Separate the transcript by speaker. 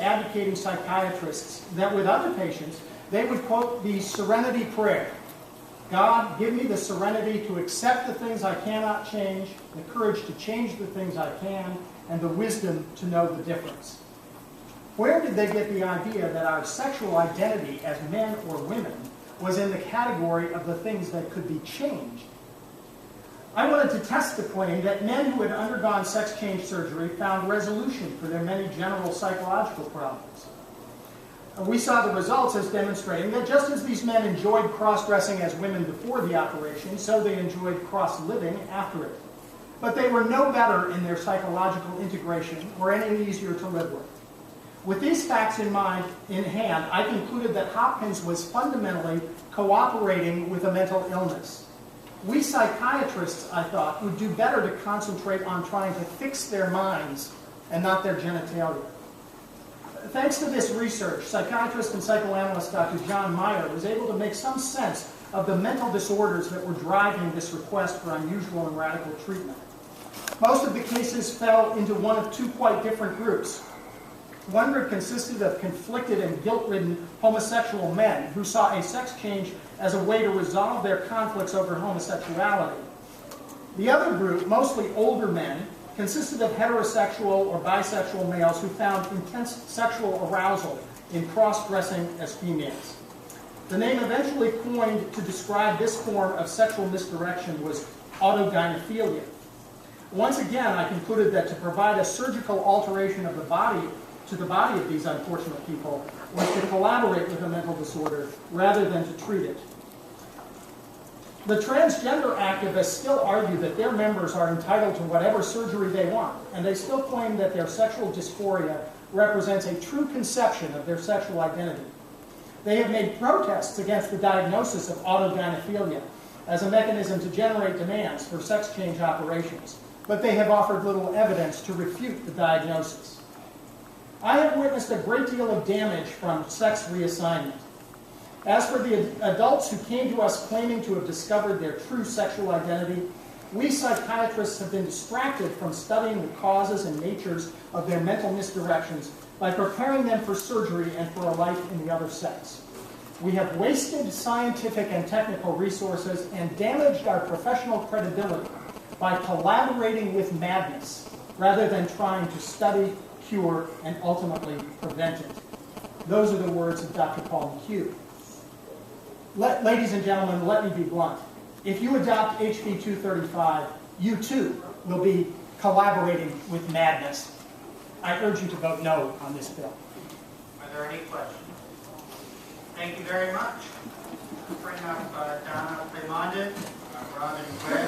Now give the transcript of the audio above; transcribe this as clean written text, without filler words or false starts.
Speaker 1: advocating psychiatrists that with other patients, they would quote the serenity prayer. God, give me the serenity to accept the things I cannot change, the courage to change the things I can, and the wisdom to know the difference. Where did they get the idea that our sexual identity as men or women was in the category of the things that could be changed? I wanted to test the claim that men who had undergone sex change surgery found resolution for their many general psychological problems. We saw the results as demonstrating that just as these men enjoyed cross-dressing as women before the operation, so they enjoyed cross-living after it. But they were no better in their psychological integration or any easier to live with. With these facts in hand, I concluded that Hopkins was fundamentally cooperating with a mental illness. We psychiatrists, I thought, would do better to concentrate on trying to fix their minds and not their genitalia. Thanks to this research, psychiatrist and psychoanalyst Dr. John Meyer was able to make some sense of the mental disorders that were driving this request for unusual and radical treatment. Most of the cases fell into one of two quite different groups. One group consisted of conflicted and guilt-ridden homosexual men who saw a sex change as a way to resolve their conflicts over homosexuality. The other group, mostly older men, consisted of heterosexual or bisexual males who found intense sexual arousal in cross-dressing as females. The name eventually coined to describe this form of sexual misdirection was autogynephilia. Once again, I concluded that to provide a surgical alteration of the body to the body of these unfortunate people was to collaborate with a mental disorder rather than to treat it. The transgender activists still argue that their members are entitled to whatever surgery they want, and they still claim that their sexual dysphoria represents a true conception of their sexual identity. They have made protests against the diagnosis of autogynephilia as a mechanism to generate demands for sex change operations, but they have offered little evidence to refute the diagnosis. I have witnessed a great deal of damage from sex reassignment. As for the adults who came to us claiming to have discovered their true sexual identity, we psychiatrists have been distracted from studying the causes and natures of their mental misdirections by preparing them for surgery and for a life in the other sex. We have wasted scientific and technical resources and damaged our professional credibility by collaborating with madness rather than trying to study, cure, and ultimately prevent it. Those are the words of Dr. Paul McHugh. Ladies and gentlemen, let me be blunt. If you adopt HB 235, you too will be collaborating with madness. I urge you to vote no on this bill.
Speaker 2: Are there any questions? Thank you very much. Bring up Donna Raymonded, Robin Webb.